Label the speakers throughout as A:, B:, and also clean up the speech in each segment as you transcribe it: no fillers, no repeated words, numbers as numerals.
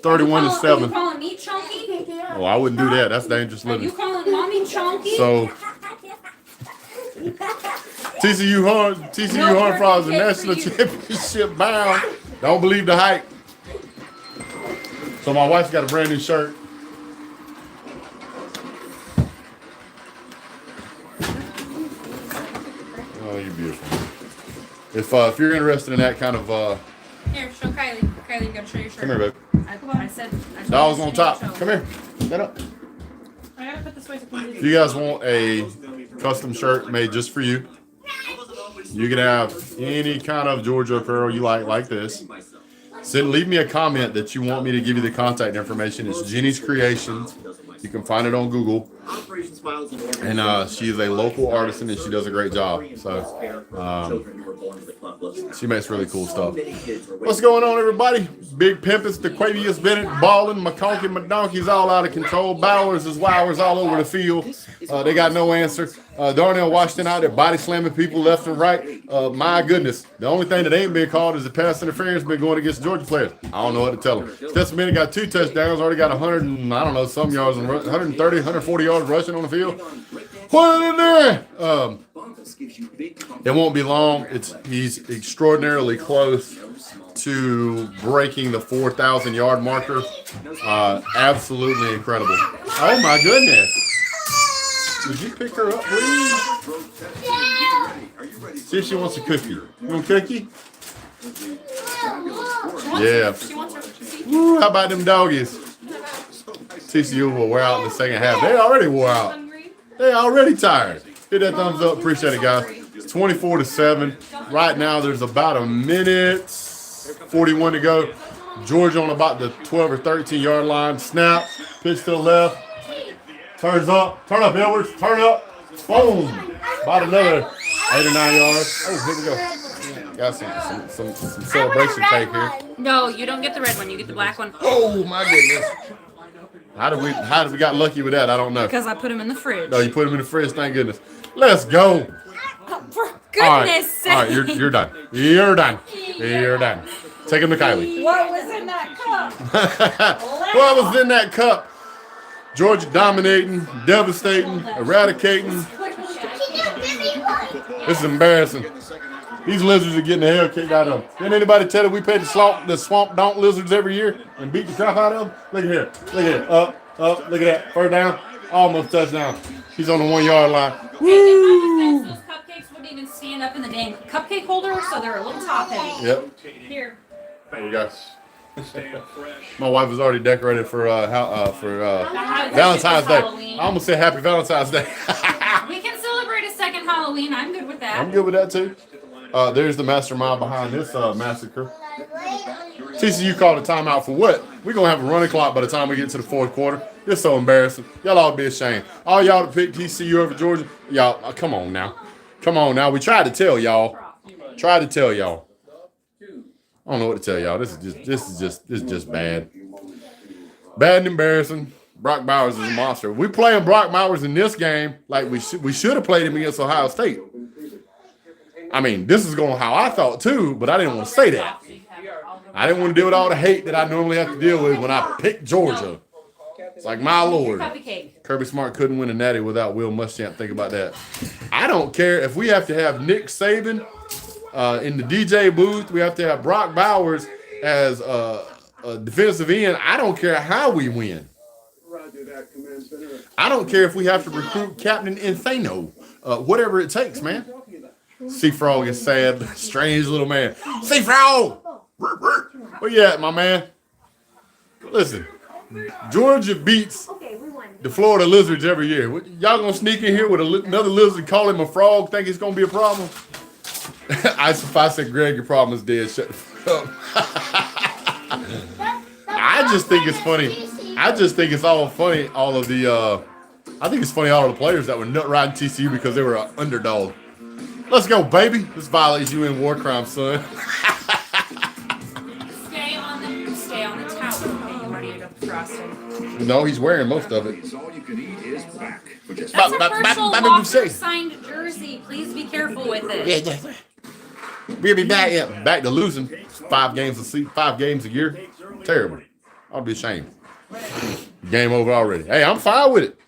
A: 31-7.
B: Are you calling me chunky?
A: Oh, I wouldn't do that. That's dangerous living.
B: Are you calling mommy chunky?
A: So, TCU Horned Frogs are national championship bound. Don't believe the hype. So my wife's got a brand new shirt. Oh, you're beautiful. If you're interested in that kind of
B: here, show Kylie. Kylie, you gotta show your shirt.
A: come here, babe.
B: I said
A: Dawg's on top. Come here. Get up.
B: I gotta put this way.
A: If you guys want a custom shirt made just for you, you can have any kind of Georgia apparel you like this. Leave me a comment that you want me to give you the contact information. It's Jenny's Creations. You can find it on Google. And she is a local artisan and she does a great job. So she makes really cool stuff. What's going on, everybody? Big Pimpus, DeQuavius Bennett, Ballin, McConkey, McDonkey's all out of control. Bowers is Wowers all over the field. They got no answer. Darnell Washington out there body slamming people left and right. My goodness. The only thing that ain't been called is the pass interference been going against Georgia players. I don't know what to tell them. Stetson Bennett got 2 touchdowns, already got 100 and I don't know, some yards, 130, 140 yards rushing on the field. Put it in there. It won't be long. He's extraordinarily close to breaking the 4,000 yard marker. Absolutely incredible. Oh my goodness. Would you pick her up, please? See if she wants a cookie. You want a cookie? Yeah. Woo, how about them doggies? TCU will wear out in the second half. They already wore out. They already tired. Hit that thumbs up. Appreciate it, guys. It's 24-7. Right now, there's about a minute 41 to go. Georgia on about the 12 or 13 yard line. Snap. Pitch to the left. Turns up. Turn up, Edwards. Turn up. Boom. About another 8 or 9 yards. Oh, here we go. Got some celebration cake here.
B: No, you don't get the red one. You get the black one.
A: Oh my goodness. How did we got lucky with that? I don't know.
B: Because I put them in the fridge.
A: No, you put them in the fridge. Thank goodness. Let's go.
B: For goodness sake.
A: All right, you're done. You're done. You're done. Take him to Kylie.
B: What was in that cup?
A: What was in that cup? Georgia dominating, devastating, eradicating. This is embarrassing. These lizards are getting the hell kicked out of them. Didn't anybody tell them we pay the swamp donk lizards every year and beat the crap out of them? Look at here. Look at it. Up. Look at that. First down. Almost touchdown. He's on the 1 yard line.
B: Woo! Those cupcakes wouldn't even stand up in the dang cupcake holder, so they're a little top heavy.
A: Yep.
B: Here.
A: There you go. My wife was already decorated for Valentine's Day. I almost said Happy Valentine's Day.
B: We can celebrate a second Halloween. I'm good with that.
A: I'm good with that too. There's the mastermind behind this massacre. TCU called a timeout for what? We're going to have a running clock by the time we get to the fourth quarter. It's so embarrassing. Y'all ought to be ashamed. All y'all that picked TCU over Georgia, y'all, come on now. Come on now. We tried to tell y'all. I don't know what to tell y'all. This is just bad. Bad and embarrassing. Brock Bowers is a monster. We playing Brock Bowers in this game like we should have played him against Ohio State. I mean, this is going how I thought too, but I didn't want to say that. I didn't want to deal with all the hate that I normally have to deal with when I pick Georgia. It's like, my Lord. Kirby Smart couldn't win a natty without Will Muschamp. Think about that. I don't care if we have to have Nick Saban in the DJ booth. We have to have Brock Bowers as a defensive end. I don't care how we win. I don't care if we have to recruit Captain Infano. Whatever it takes, man. Seafrog is sad, strange little man. Seafrog! Where you at, my man? Listen, Georgia beats the Florida Lizards every year. Y'all gonna sneak in here with another lizard, call him a frog, think it's gonna be a problem? If I said, Greg, your problem is dead, shut the fuck up. I just think it's funny. I just think it's all funny, all of the players that were nut riding TCU because they were an underdog. Let's go, baby. This violates UN war crime, son.
B: Stay on the towel. Okay, you already got the frosting.
A: No, he's wearing most of it.
B: That's a Herschel Walker signed jersey. Please be careful with it.
A: Yeah. We'll be back. Yeah, back to losing 5 games a year. Terrible. I'll be ashamed. Game over already. Hey, I'm fine with it.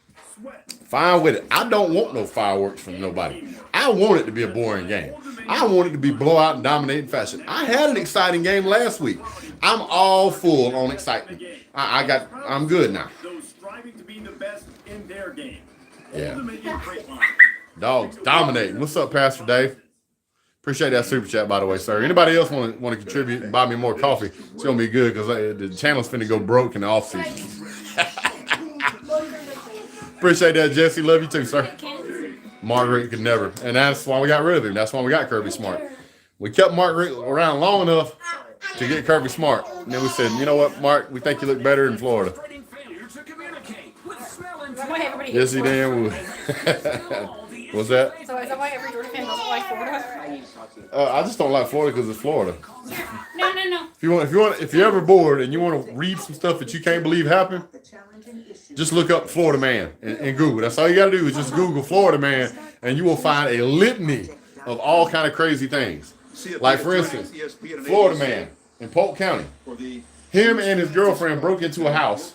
A: Fine with it. I don't want no fireworks from nobody. I want it to be a boring game. I want it to be blowout and dominating fashion. I had an exciting game last week. I'm all full on excitement. I'm good now.
C: Those striving to be the best in their game.
A: Yeah. Dogs dominating. What's up, Pastor Dave? Appreciate that super chat, by the way, sir. Anybody else want to contribute and buy me more coffee? It's gonna be good because the channel's finna go broke in the off season. Appreciate that, Jesse. Love you too, sir. Margaret could never, and that's why we got rid of him. That's why we got Kirby Smart. We kept Margaret around long enough to get Kirby Smart, and then we said, you know what, Mark, we think you look better in Florida. Yes, he damn would. What's that?
B: So is that why every Georgia fan doesn't like Florida?
A: I just don't like Florida because it's Florida.
B: No.
A: If you're ever bored and you want to read some stuff that you can't believe happened, just look up Florida Man in Google. That's all you got to do is just Google Florida Man, and you will find a litany of all kind of crazy things. Like, for instance, Florida Man in Polk County. Him and his girlfriend broke into a house,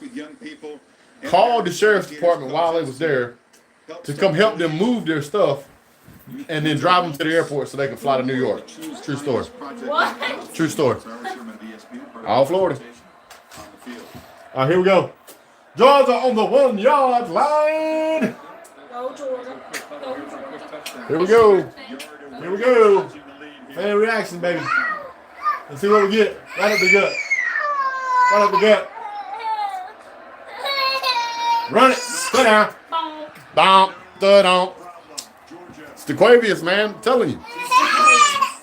A: called the sheriff's department while they was there to come help them move their stuff, and then drive them to the airport so they can fly to New York. True story.
B: What?
A: True story. All Florida. All right, here we go. Georgia on the 1 yard line.
B: Go Georgia. Go Georgia.
A: Here we go. Here we go. Fan reaction, baby. Let's see what we get. Right up the gut. Right up the gut. Run it. Sit down. Bonk. Da-donk. It's the Quavius, man. I'm telling you.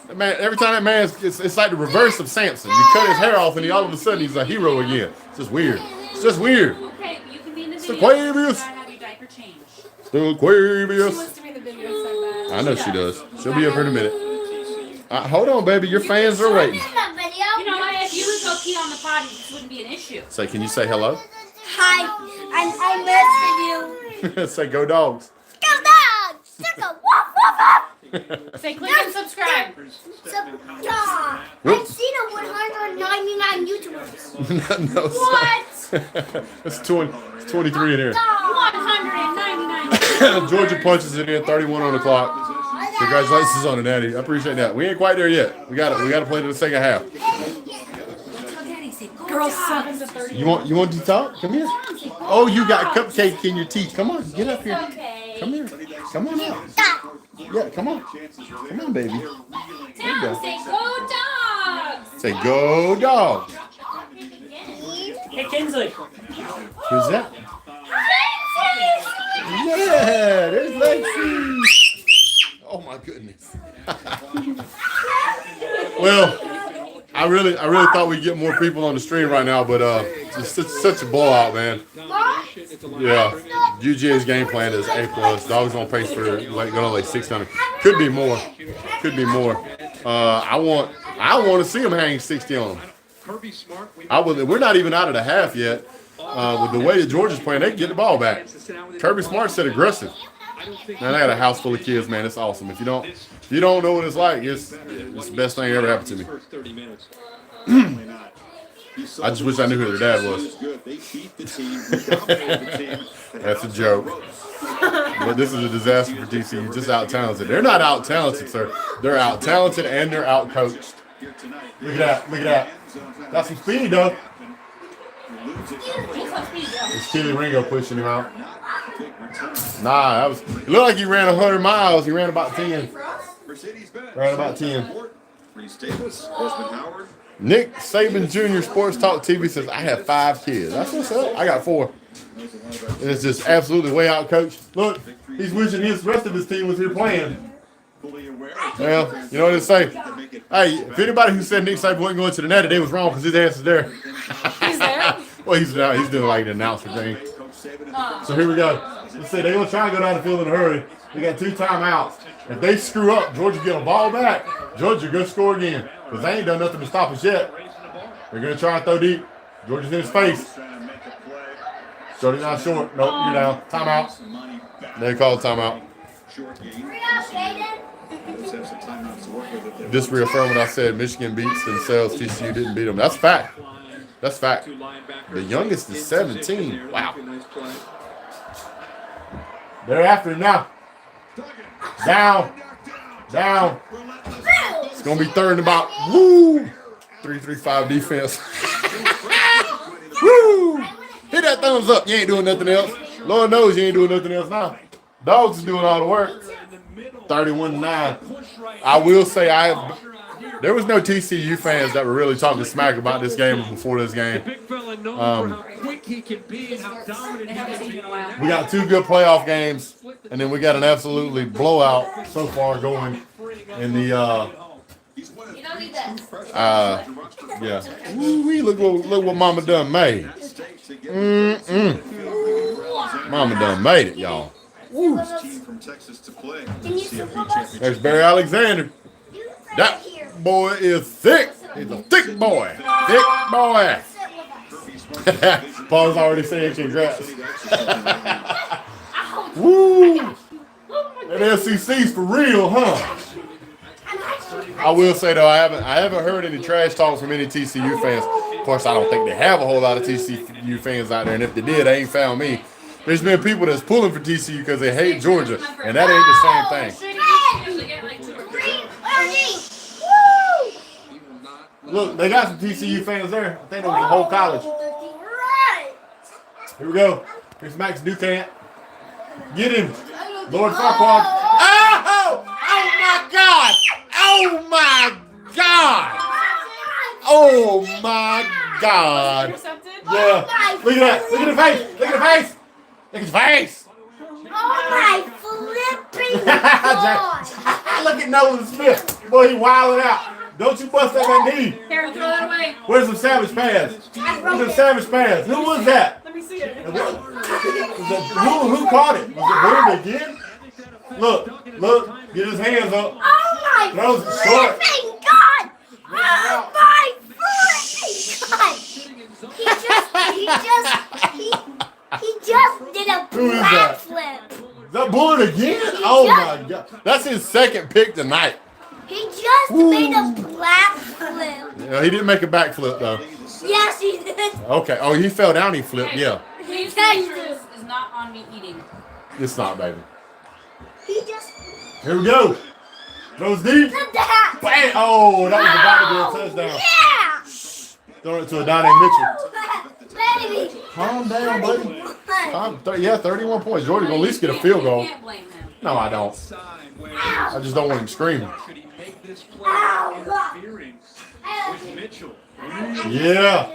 A: That man, every time that man, it's like the reverse of Samson. You cut his hair off and all of a sudden he's a hero again. It's just weird. It's just weird.
B: Okay, you can be in the
A: It's the
B: video.
A: Quavius.
B: Have your diaper changed.
A: It's the
B: She
A: Quavius.
B: wants to be in the video so bad.
A: I know she does. She'll be up here in a minute. Hold on, baby. Your fans are waiting.
B: You know what? If you would go pee on the potty, this wouldn't be an issue.
A: Say, can you say hello?
D: Hi, I missed you.
A: Say, go Dogs.
D: Go Dogs! Suck a woof woof woof!
B: Say click and subscribe.
D: Subscribe! I've seen a 199 YouTubers.
A: No,
D: What?
A: It's 23 in here.
B: 199.
A: Georgia punches it in, 31 on the clock. Congratulations on the natty. I appreciate that. We ain't quite there yet. We got to play to the second half.
B: Girls 7 to 30.
A: You want to talk? Come here. Oh, you got a cupcake in your teeth. Come on, get up here. Come here. Come on out. Yeah, come on. Come on, baby. There you go.
B: Say go Dogs.
A: Say go Dog.
E: Hey, Kinsley.
A: Who's that? Yeah, there's Lexi. Oh my goodness. Well, I really thought we'd get more people on the stream right now, but it's such a blowout, man. Yeah, UGA's game plan is A+. Dogs on pace for going like 600. Could be more. Could be more. I want to see them hang 60 on them. We're not even out of the half yet. With the way that Georgia's playing, they can get the ball back. Kirby Smart said aggressive. Man, I got a house full of kids, man. It's awesome. If you don't know what it's like, it's the best thing ever happened to me. I just wish I knew who their dad was. That's a joke. But this is a disaster for TCU. Just out-talented. They're not out-talented, sir. They're out-talented and they're out-coached. Look at that. Look at that. Got some speed, though. It's Chili Ringo pushing him out. Nah, it looked like he ran 100 miles. He ran about 10. Ran about 10. Nick Saban Jr. Sports Talk TV says, I have 5 kids. That's what's up. I got 4. And it's just absolutely way out coached. Look, he's wishing the rest of his team was here playing. Well, you know what they say. Hey, if anybody who said Nick Saban wasn't going to the net today was wrong because his ass is there.
B: He's there?
A: Well, he's doing like the announcer thing. So here we go. Let's see, they're going to try and go down the field in a hurry. We got 2 timeouts. If they screw up, Georgia get a ball back, Georgia go score again. Because they ain't done nothing to stop us yet. They're going to try and throw deep. Georgia's in his face. Shorty not short. Nope, you're down. Timeout. They call timeout. Just reaffirm what I said. Michigan beats themselves. TCU didn't beat them. That's a fact. That's fact. The youngest is 17. Wow. They're after it now. Down. Down. It's going to be third and about. Woo! 3-3-5 defense. Woo! Hit that thumbs up. You ain't doing nothing else. Lord knows you ain't doing nothing else now. Dogs is doing all the work. 31-9. I will say there was no TCU fans that were really talking smack about this game before this game. We got 2 good playoff games, and then we got an absolutely blowout so far going in the yeah. Ooh, look what Mama done made. Mama done made it, y'all. Woo. There's Barry Alexander. That boy is thick. He's a thick boy. Thick boy. Paul's already saying congrats. Woo. That SEC's for real, huh? I will say though, I haven't heard any trash talk from any TCU fans. Of course, I don't think they have a whole lot of TCU fans out there, and if they did, they ain't found me. There's been people that's pulling for TCU because they hate Georgia, and that ain't the same thing. Look, they got some TCU fans there. I think it was the whole college. Here we go. Here's Max Ducant. Get him. Lord Farquaad. Oh! Oh my God! Oh my God! Oh my God! Yeah. Look at that. Look at the face. Look at the face. Look at his face.
D: Oh my flipping God.
A: Look at Nolan Smith. Boy, he wilding out. Don't you bust that knee.
B: Here, throw that away.
A: Where's the savage pass? Where's the savage pass? Who was that?
B: Let me see it.
A: Who caught it? Was it Boone again? Look. Get his hands up.
D: Oh my flipping God. Oh my flipping God. He just did a
A: Who is
D: black
A: that?
D: flip.
A: Is that Bullard again? Oh my God. That's his second pick tonight.
D: He just made a black flip.
A: Yeah, he didn't make a backflip though.
D: Yes, he did.
A: Okay. Oh, he fell down, he flipped. Yeah.
B: Please make sure this is not on me eating.
A: It's not, baby.
D: He just.
A: Here we go. Those deep.
D: That.
A: Bang. Oh, that was about to be a touchdown.
D: Yeah.
A: Throw it to a Donnie Mitchell.
D: Baby.
A: Calm down, buddy. Yeah, 31 points. Jordan will at least get a field goal.
B: You can't blame him.
A: No, I don't. I just don't want him screaming. Yeah.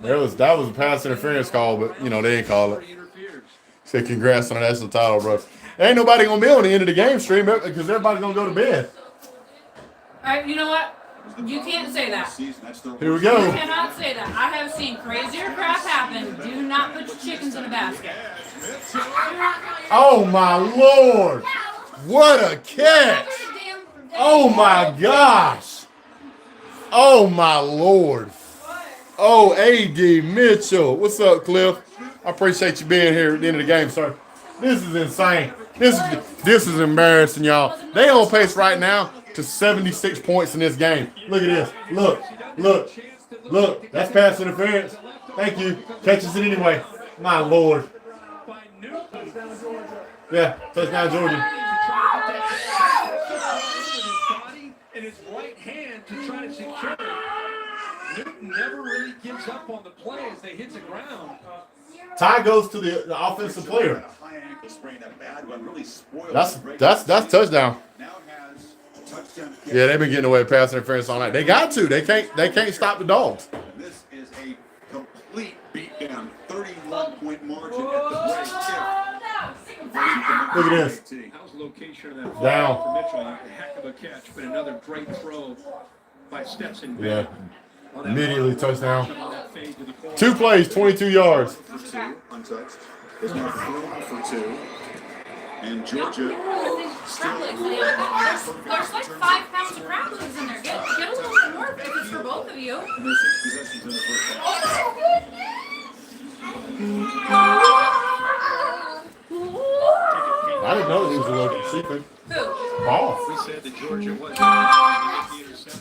A: That was a pass interference call, but they didn't call it. Said congrats on the national title, bro. Ain't nobody gonna be on the end of the game stream because everybody's gonna go to bed.
B: All right, you know what? You can't say that.
A: Here we
B: You
A: go.
B: cannot say that. I have seen crazier crap happen. Do not put your chickens in a basket.
A: Oh my Lord! What a catch! Oh my gosh! Oh my Lord! Oh, A.D. Mitchell. What's up, Cliff? I appreciate you being here at the end of the game, sir. This is insane. This is embarrassing, y'all. They on pace right now to 76 points in this game. Look at this. Look. That's pass interference. Thank you. Catches it anyway. My Lord. Yeah, touchdown Georgia.
C: In his right hand to try to secure it. Newton never really gives up on the play as they hit the ground.
A: Tie goes to the offensive player. That's touchdown. Yeah, they've been getting away with pass interference all night. They got to. They can't stop the Dogs.
C: This is a complete beatdown. 31-point margin at the break.
A: Look at this.
C: How's the location of that
A: Down.
C: for Mitchell? A heck of a catch, but another great throw by Stetson.
A: Yeah. Immediately touchdown. 2 plays, 22 yards.
C: For 2, untouched. Is now thrown for 2. And Georgia still.
B: There's like 5 pounds of crab legs in there. Get a little more if it's for both of you.
C: And there's possessions in the first half.
A: I didn't know he was a little secret.
B: Who?
A: Ball.
C: We said that Georgia was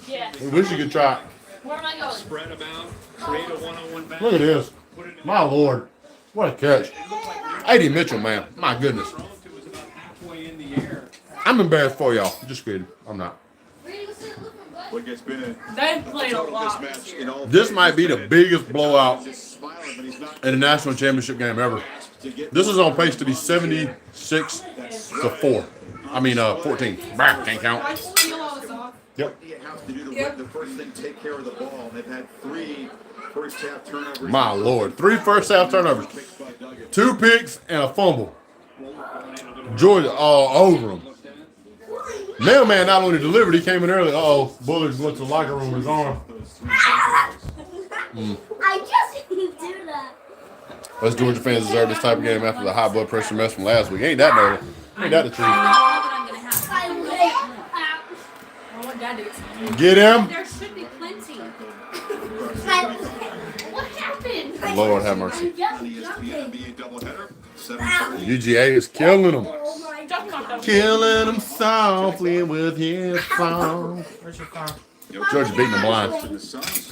B: Yeah.
A: We wish you could try.
B: Where am I going?
C: Spread them out, create a one-on-one battle.
A: Look at this.
C: Put it in
A: My Lord. What a catch. 80 Mitchell, man. My goodness.
C: thrown to was about halfway in the air.
A: I'm embarrassed for y'all. Just kidding. I'm not.
F: Look, it's been a
B: They played a
F: total
B: lot
F: mismatch
B: this year.
F: in all
A: This might be the biggest blowout
F: just smiling, but he's not
A: in a national championship game ever.
F: to get
A: This is on pace to be 76-4. I mean, 14. Bah, can't count.
B: I steal all this off.
A: Yep.
F: what do you have to do to win the first thing, take care of the ball. They've had 3 first half turnovers.
A: My Lord. 3 first half turnovers.
F: Picks by Duggan.
A: 2 picks and a fumble. Georgia all over him. Mailman not only delivered, he came in early. Uh-oh. Bulldogs went to the locker room with his arm.
D: I just didn't do that.
A: Us Georgia fans deserve this type of game after the high blood pressure mess from last week. Ain't that no? Ain't that the truth?
B: All that I'm gonna have.
D: I would.
B: I want Dad to explain.
A: Get him.
B: There should be plenty.
D: What happened?
A: Lord have mercy.
F: On ESPN NBA doubleheader, 7:30.
A: UGA is killing them.
D: Oh my
B: Don't come down.
A: Killing them softly with his song.
E: Where's your phone?
A: Georgia beating them blind.
F: The Suns.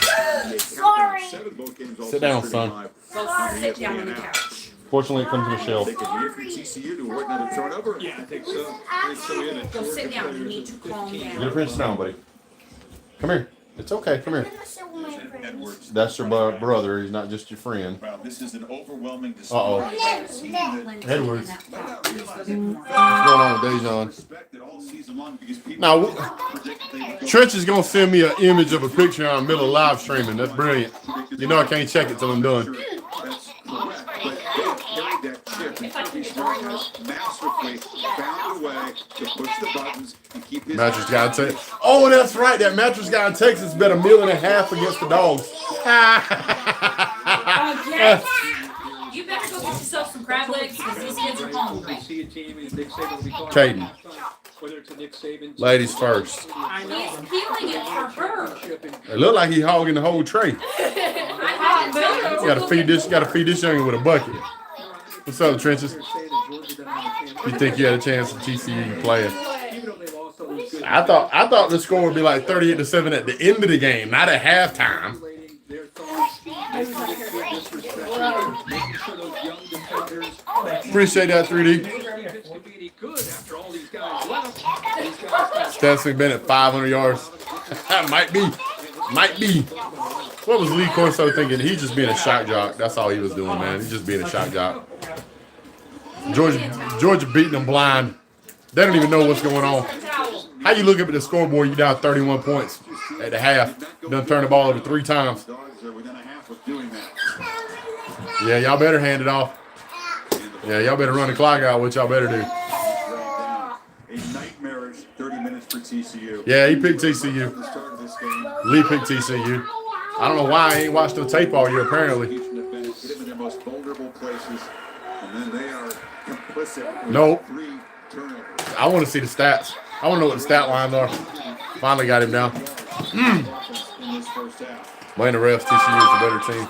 D: Sorry.
F: 7 both games all
A: Sit down,
F: 35.
B: Go sit down on the couch.
A: Fortunately, it comes in a shell.
F: They could hear from TCU to avoid another turnover.
C: Yeah, I think so.
B: Go sit down. You need to calm
A: Get a
B: down.
A: friend, sit down, buddy. Come here. It's okay. Come here.
F: Edwards.
A: That's your brother. He's not just your friend.
F: Wow, this is an overwhelming display.
A: Uh-oh.
B: Plenty
A: Edwards.
B: in that box.
A: What's going on with Dejan?
F: Expected all season long because people
A: Now,
F: predict they would go
A: Trench is going to send me an image of a picture on middle of live streaming. That's brilliant. You know I can't check it till I'm done.
F: That's correct, but they have carried that chip and Kirby Smart has masterfully found a way to push the buttons and keep his
A: Mattress guy in Texas. Oh, that's right. That mattress guy in Texas bet $1.5 million against the Dogs.
B: Okay. You better go get yourself some crab legs because these kids are hungry.
C: See a team and Nick Saban will be talking
A: Caden.
C: about whether it's a Nick Saban.
A: Ladies first.
E: I know.
B: He's peeling it for her.
A: It looked like he hogging the whole tray.
B: I had to tell
A: You gotta feed this youngin with a bucket. What's up, Trenches? You think you had a chance at TCU playing? I thought the score would be like 38-7 at the end of the game, not at halftime. Appreciate that, 3D. Stetson Bennett, 500 yards. Might be. What was Lee Corso thinking? He's just being a shock jock. That's all he was doing, man. He's just being a shock jock. Georgia beating them blind. They don't even know what's going on. How you look up at the scoreboard, you down 31 points at the half. Done turned the ball over 3 times.
F: Dogs are within a half of doing that.
A: Yeah, y'all better hand it off. Yeah, y'all better run the clock out, what y'all better do.
F: A nightmarish 30 minutes for TCU.
A: Yeah, he picked
F: At
A: TCU.
F: the start of this game,
A: Lee picked TCU. I don't know why I ain't watched the tape all year, apparently.
F: execution of Bennett, hit him in their most vulnerable places, and then they are complicit with
A: Nope.
F: 3 turnovers.
A: I want to see the stats. I want to know what the stat lines are. Finally got him down.
F: In this first half.
A: Blame the refs. TCU is a better team.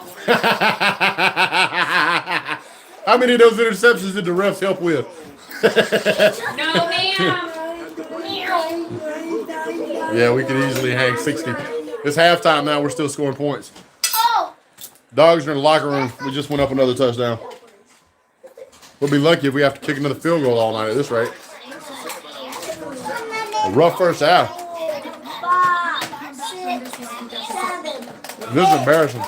A: How many of those interceptions did the refs help with?
B: No, ma'am.
A: Yeah, we could easily hang 60. It's halftime now. We're still scoring points.
D: Oh!
A: Dogs are in the locker room. We just went up another touchdown. We'll be lucky if we have to kick another field goal all night at this rate. A rough first half.
D: 5, 6, 7.
A: This is embarrassing.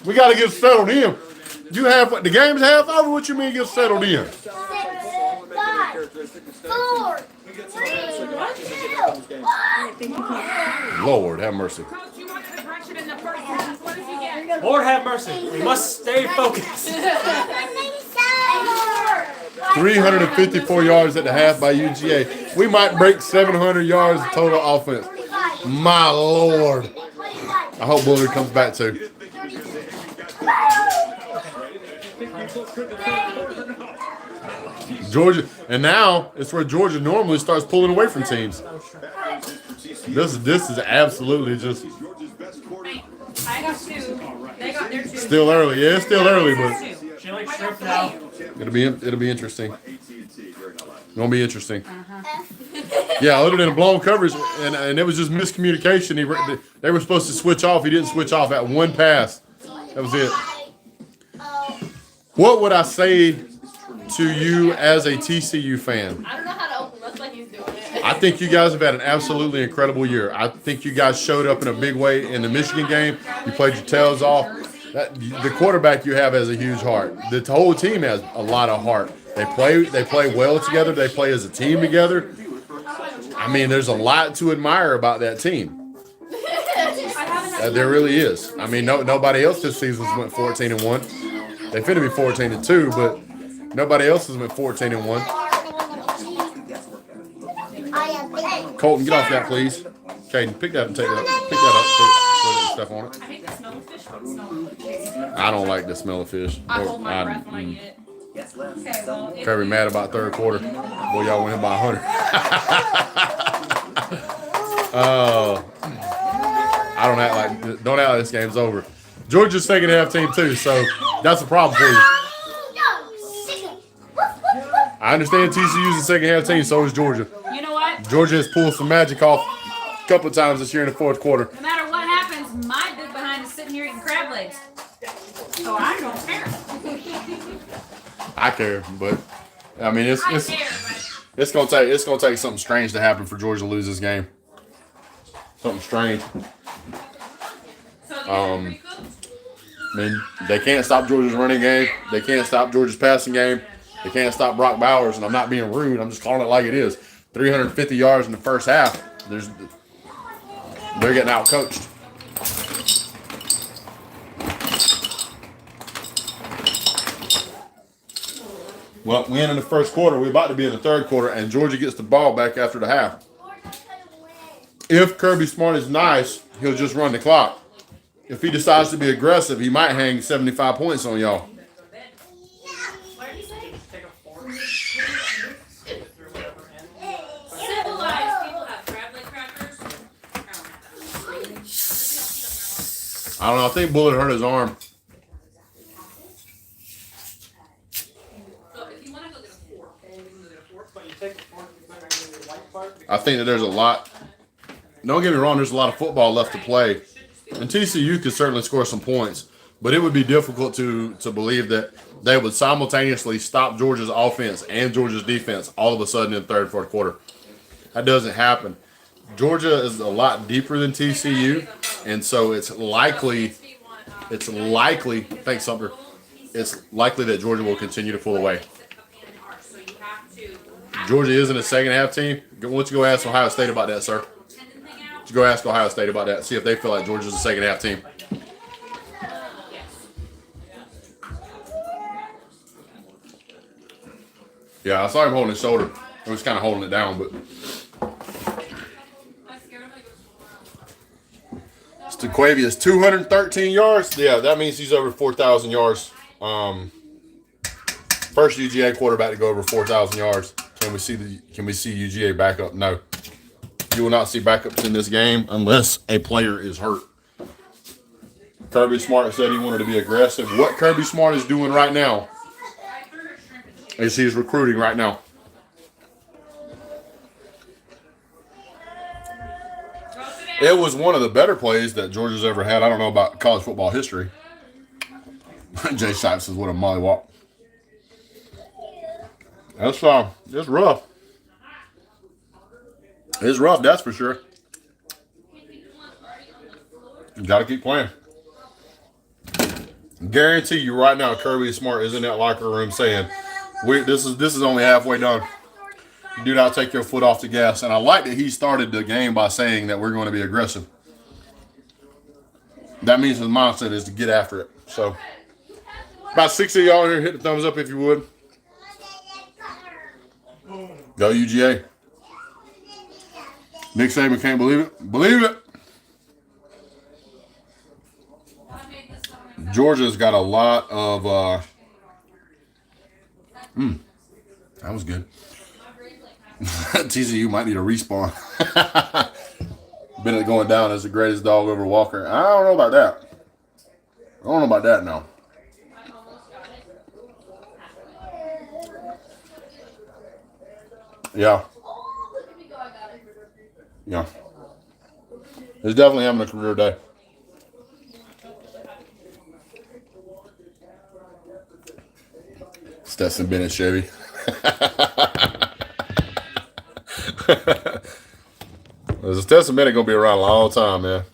A: We got to get settled in. You have the game's half over. What you mean get settled in?
D: 6, 5, 4, 3, 2, 1.
A: Lord have mercy.
B: Coach, you wanted aggression in the first half. What did you get?
E: Lord have mercy. We must stay focused.
A: 354 yards at the half by UGA. We might break 700 yards total offense. My Lord. I hope Bullard comes back too. Georgia, and now it's where Georgia normally starts pulling away from teams. This is absolutely just
B: I got 2. They got their 2.
A: still early. Yeah, it's still early, but
E: She likes shrimp now.
A: it'll be interesting.
F: AT&T during the
A: Gonna be interesting. Yeah, other than a blown coverage, and it was just miscommunication. They were supposed to switch off. He didn't switch off at one pass. That was it. What would I say to you as a TCU fan?
B: I don't know how to open. Looks like he's doing it.
A: I think you guys have had an absolutely incredible year. I think you guys showed up in a big way in the Michigan game. You played your tails off. The quarterback you have has a huge heart. The whole team has a lot of heart. They play well together. They play as a team together. I mean, there's a lot to admire about that team. There really is. I mean, nobody else this season went 14-1. They finna be 14-2, but nobody else has went 14-1. Colton, get off that, please. Caden, pick that and take that. Pick that up. Put stuff on it.
B: I hate the smell of fish. But the smell of fish.
A: I don't like the smell of fish.
B: I hold my breath when I eat it. Okay, well,
A: Very mad about third quarter. Boy, y'all went in by 100. Don't act like this game's over. Georgia's second half team too, so that's a problem for you. I understand TCU's the second half team, so is Georgia.
B: you know what?
A: Georgia has pulled some magic off a couple of times this year in the fourth quarter.
B: No matter what happens, my big behind is sitting here eating crab legs. So I don't care.
A: I care, but I mean
B: I care, but
A: it's gonna take something strange to happen for Georgia to lose this game. Something strange.
B: so you guys are pretty cool.
A: I mean, they can't stop Georgia's running game. They can't stop Georgia's passing game. They can't stop Brock Bowers, and I'm not being rude. I'm just calling it like it is. 350 yards in the first half. They're getting out-coached. Well, we end in the first quarter. We're about to be in the third quarter, and Georgia gets the ball back after the half. If Kirby Smart is nice, he'll just run the clock. If he decides to be aggressive, he might hang 75 points on y'all.
B: What did he say?
E: Take a fork.
B: Civilized people have crab leg crackers.
A: I don't know. I think Bullet hurt his arm.
B: So if you want to go get a fork, you can go get a fork.
E: But you take the fork, you put it in the white part.
A: I think that there's a lot. Don't get me wrong. There's a lot of football left to play. And TCU could certainly score some points, but it would be difficult to believe that they would simultaneously stop Georgia's offense and Georgia's defense all of a sudden in the third, fourth quarter. That doesn't happen. Georgia is a lot deeper than TCU, and so it's likely, thanks, Sumter, it's likely that Georgia will continue to pull away. Georgia isn't a second half team. Why don't you go ask Ohio State about that, sir? You go ask Ohio State about that. See if they feel like Georgia's a second half team. Yeah, I saw him holding his shoulder. He was kind of holding it down, but Staquavius 213 yards. Yeah, that means he's over 4,000 yards. First UGA quarterback to go over 4,000 yards. Can we see UGA back up? No. You will not see backups in this game unless a player is hurt. Kirby Smart said he wanted to be aggressive. What Kirby Smart is doing right now is he's recruiting right now. It was one of the better plays that Georgia's ever had. I don't know about college football history. Jay Shipes says, what a mollywop. That's it's rough. It's rough, that's for sure. You gotta keep playing. Guarantee you right now, Kirby Smart is in that locker room saying, "This is only halfway done. Do not take your foot off the gas." And I like that he started the game by saying that we're going to be aggressive. That means his mindset is to get after it. So, about 60 of y'all here, hit the thumbs up if you would. Go UGA. Nick Saban can't believe it. Believe it. Georgia's got a lot of that was good. TCU might need a respawn. Bennett going down as the greatest dog over Walker. I don't know about that. I don't know about that now. Yeah. Yeah. He's definitely having a career day. Stetson Bennett Chevy. Stetson Bennett gonna be around a long time, man.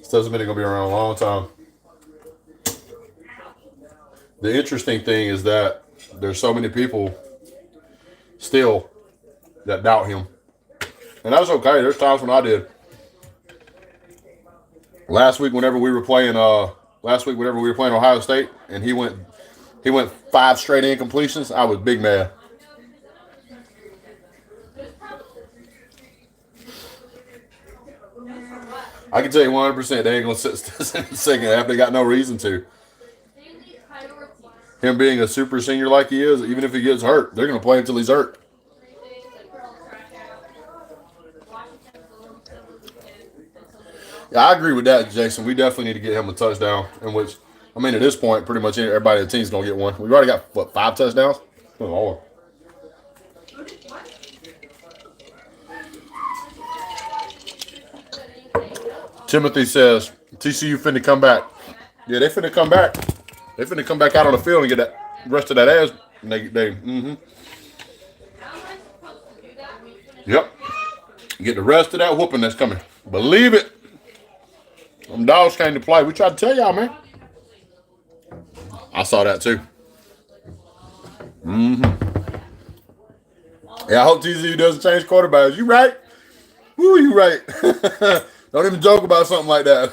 A: Stetson Bennett gonna be around a long time. The interesting thing is that there's so many people still that doubt him, and that's okay. There's times when I did. Last week, whenever we were playing Ohio State, and he went 5 straight incompletions, I was big mad. I can tell you 100% they ain't gonna sit in the second half. They got no reason to. Him being a super senior like he is, even if he gets hurt, they're gonna play until he's hurt. Yeah, I agree with that, Jason. We definitely need to get him a touchdown. In which, I mean, at this point, pretty much everybody on the team's gonna get one. We've already got what, 5 touchdowns? Oh, Lord. Timothy says TCU finna come back. Yeah, they finna come back. They finna come back out on the field and get that rest of that ass. Yep. Get the rest of that whooping that's coming. Believe it. Them dogs came to play. We tried to tell y'all, man. I saw that too. Yeah, I hope TCU doesn't change quarterbacks. You right? Woo, you right. Don't even joke about something like that.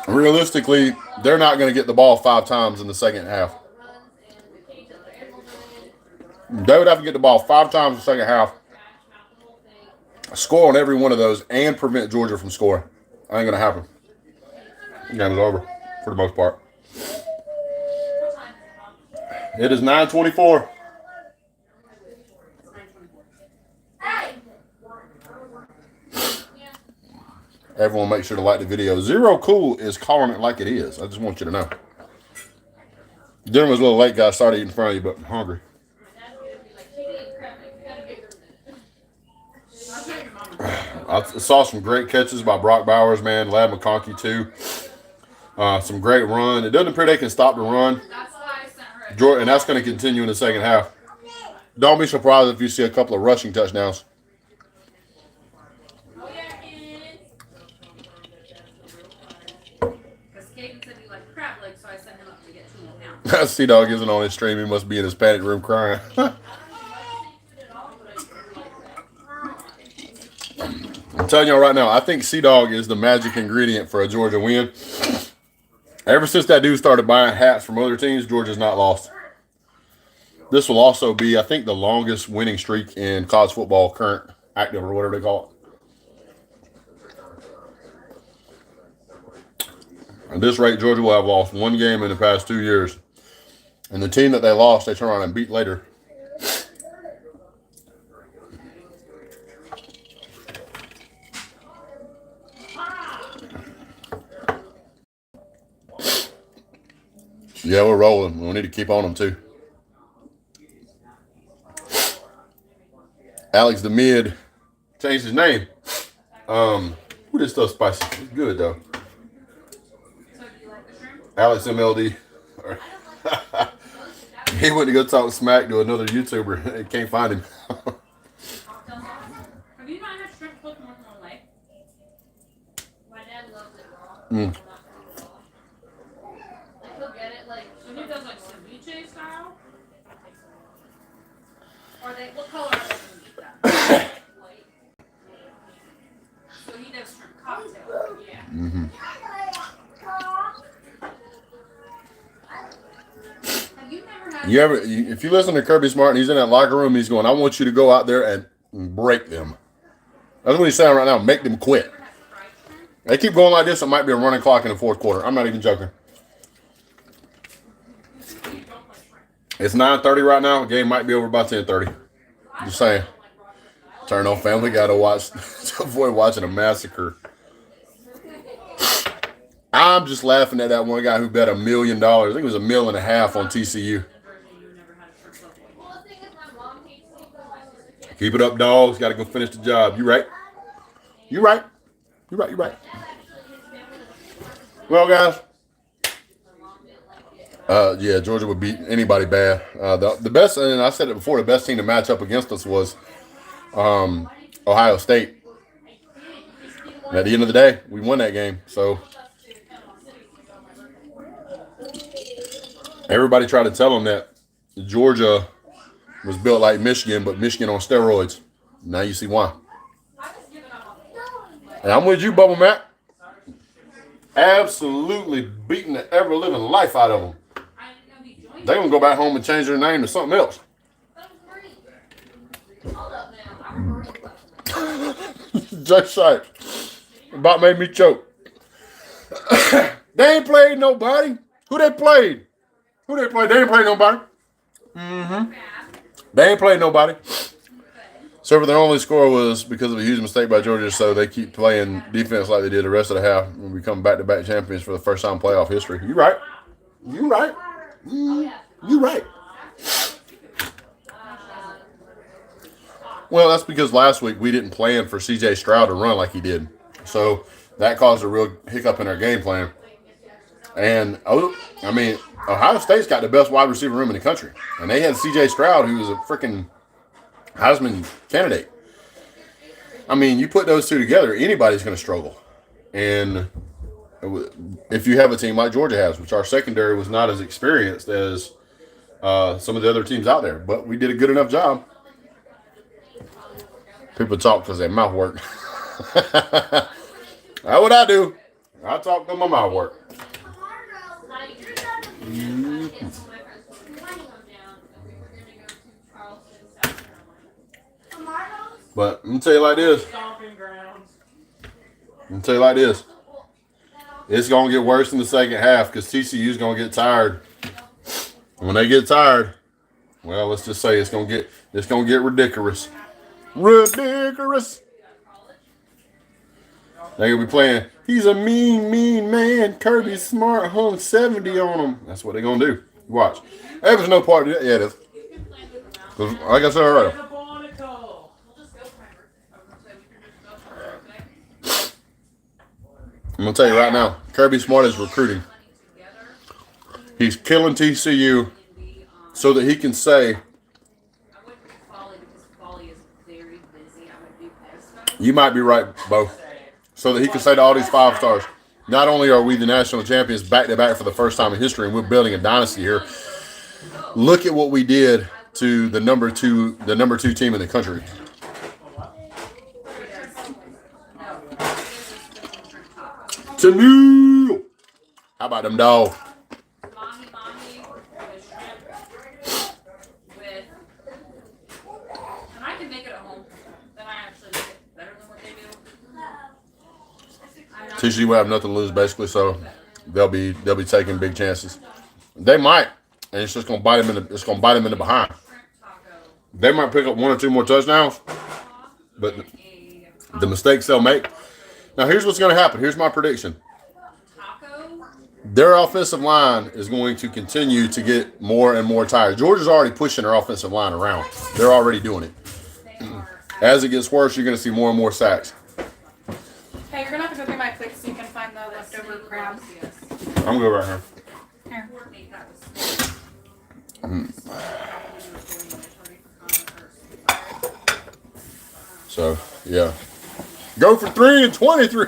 A: Realistically, they're not going to get the ball 5 times in the second half. They would have to get the ball 5 times in the second half, score on every one of those, and prevent Georgia from scoring. That ain't going to happen. The game is over for the most part. It is 9:24. Everyone make sure to like the video. Zero Cool is calling it like it is. I just want you to know. Dinner was a little late, guys. Started eating in front of you, but I'm hungry. I saw some great catches by Brock Bowers, man. Ladd McConkey, too. Some great run. It doesn't appear they can stop the run. And that's going to continue in the second half. Don't be surprised if you see a couple of rushing touchdowns. C-Dawg isn't on his stream. He must be in his panic room crying. I'm telling y'all right now, I think C-Dawg is the magic ingredient for a Georgia win. Ever since that dude started buying hats from other teams, Georgia's not lost. This will also be, I think, the longest winning streak in college football, current, active, or whatever they call it. At this rate, Georgia will have lost 1 game in the past 2 years. And the team that they lost, they turn around and beat later. Yeah, we're rolling. We need to keep on them, too. Alex the Mid changed his name. Who this stuff spicy? It's good, though. Alex MLD. He went to go talk smack to another YouTuber. He can't find him.
B: Have you not had shrimp cooked more than one way? My dad loves it raw. Like he'll get it like so he does like ceviche style. Or what color are they gonna eat that? White. So he does shrimp cocktail. Yeah.
A: If you listen to Kirby Smart and he's in that locker room, he's going, I want you to go out there and break them. That's what he's saying right now. Make them quit. They keep going like this, it might be a running clock in the fourth quarter. I'm not even joking. It's 9:30 right now. The game might be over by 10:30. Just saying. Turn on Family Guy to watch to avoid watching a massacre. I'm just laughing at that one guy who bet $1 million. I think it was $1.5 million on TCU. Keep it up, dogs. Got to go finish the job. You right. You right. You right. You right. Well, guys. Yeah, Georgia would beat anybody bad. The best, and I said it before, the best team to match up against us was Ohio State. And at the end of the day, we won that game. So everybody tried to tell them that Georgia was built like Michigan, but Michigan on steroids. Now you see why. And I'm with you, Bubble Matt. Absolutely beating the ever-living life out of them. They're going to go back home and change their name to something else. Just like about made me choke. They ain't played nobody. Who they played? Who they played? They ain't played nobody. They ain't played nobody. So their only score was because of a huge mistake by Georgia, so they keep playing defense like they did the rest of the half and become back-to-back champions for the first time in playoff history. You right. You right. You right. Well, that's because last week we didn't plan for C.J. Stroud to run like he did. So that caused a real hiccup in our game plan. And, Ohio State's got the best wide receiver room in the country. And they had C.J. Stroud, who was a freaking Heisman candidate. I mean, you put those two together, anybody's going to struggle. And if you have a team like Georgia has, which our secondary was not as experienced as some of the other teams out there, but we did a good enough job. People talk because their mouth work. That's what I do. I talk because my mouth work. But I'm going to tell you like this. It's going to get worse in the second half because TCU is going to get tired. When they get tired, well, let's just say it's going to get ridiculous. Ridiculous. They're going to be playing, he's a mean, mean man. Kirby Smart hung 70 on him. That's what they're going to do. Watch. Hey, there's no part of it. Yeah, it is. Like I said already. I'm going to tell you right now, Kirby Smart is recruiting. He's killing TCU so that he can say, you might be right, Bo. So that he can say to all these 5 stars, not only are we the national champions back-to-back for the first time in history, and we're building a dynasty here, look at what we did to the number two team in the country. To me. How about them dogs? TCU will have nothing to lose basically, so they'll be taking big chances. They might, and it's just gonna bite them in the behind. They might pick up 1 or 2 more touchdowns, but the mistakes they'll make. Now here's what's gonna happen. Here's my prediction. Their offensive line is going to continue to get more and more tired. Georgia's already pushing their offensive line around. They're already doing it. As it gets worse, you're going to see more and more sacks.
B: Hey, you're going to have to go through my plate so you can find the leftover crabs.
A: I'm going to go right here. So, yeah. Go for 3 and 23.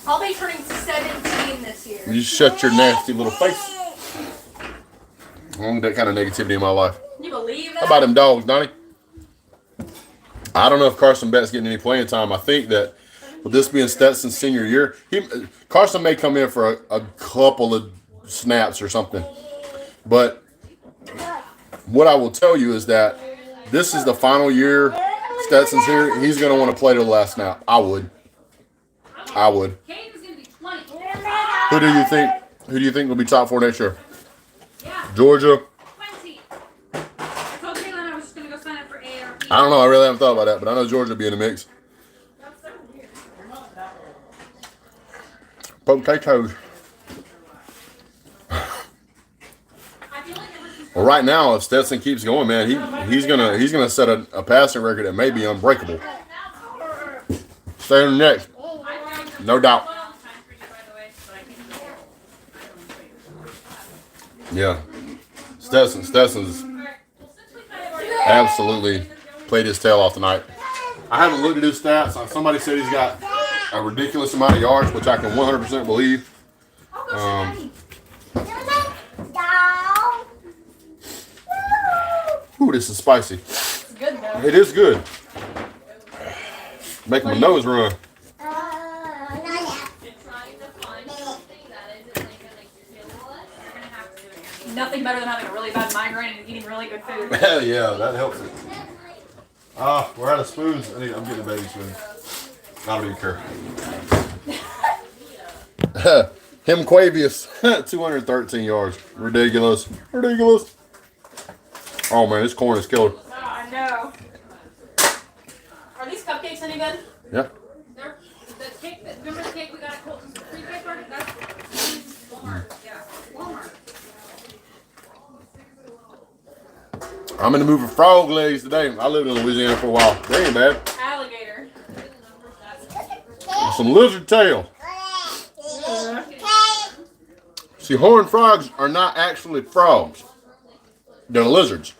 D: I'll be turning 17 this year.
A: You shut your nasty little face. I don't want that kind of negativity in my life.
B: You believe that?
A: How about them dogs, Donnie? I don't know if Carson Beck's getting any playing time. I think that with this being Stetson's senior year, Carson may come in for a couple of snaps or something. But what I will tell you is that this is the final year Stetson's here. He's going to want to play to the last snap. I would. Who do you think will be top 4 next year? Georgia. I don't know. I really haven't thought about that, but I know Georgia will be in the mix. Potatoes. Well, right now, if Stetson keeps going, man, he's gonna set a passing record that may be unbreakable. Stay on the next, no doubt. Yeah, Stetson's absolutely played his tail off tonight. I haven't looked at his stats. Somebody said he's got a ridiculous amount of yards, which I can 100% believe. Ooh, this is spicy.
B: It's good though.
A: It is good. Make my nose run.
B: Nothing better than having a really bad migraine and eating really good food.
A: Hell yeah, that helps it. We're out of spoons. I'm getting a baby spoon. I don't even care. Quavius, 213 yards. Ridiculous. Oh man, this corn is killer.
B: Oh, I know. Are these cupcakes any good?
A: Yeah.
B: They're the cake. Remember the cake we got at Colton's free cake party? That's Walmart. Yeah, Walmart.
A: I'm in the mood for frog legs today. I lived in Louisiana for a while. They ain't bad.
B: Alligator.
A: Some lizard tail. See, horned frogs are not actually frogs. They're lizards.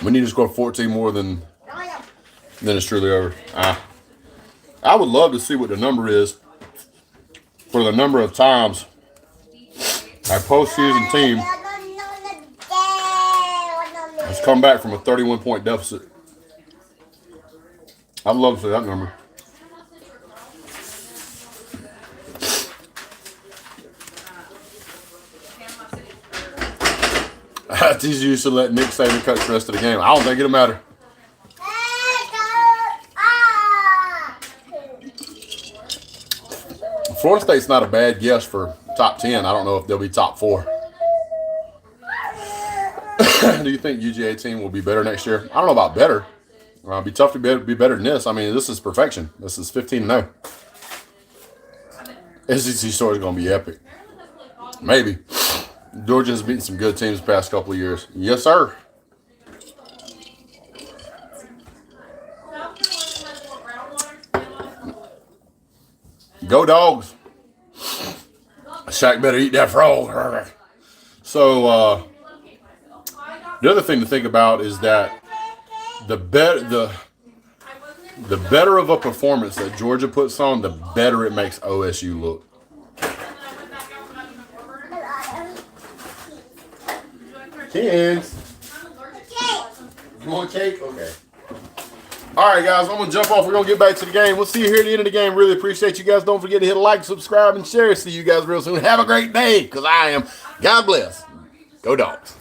A: We need to score 14 more than it's truly over. I would love to see what the number is for the number of times our postseason team has come back from a 31-point deficit. I'd love to see that number. TCU should let Nick Saban coach the rest of the game. I don't think it'll matter. Florida State's not a bad guess for top 10. I don't know if they'll be top 4. Do you think UGA team will be better next year? I don't know about better. It'll be tough to be better than this. I mean, this is perfection. This is 15-0. SEC story is going to be epic. Maybe. Georgia's beaten some good teams the past couple of years. Yes, sir. Go Dogs. Shaq better eat that frog. So, the other thing to think about is that the better of a performance that Georgia puts on, the better it makes OSU look. Kids. You want cake? Okay. All right, guys, I'm going to jump off. We're going to get back to the game. We'll see you here at the end of the game. Really appreciate you guys. Don't forget to hit a like, subscribe, and share. See you guys real soon. Have a great day, because I am. God bless. Go Dogs.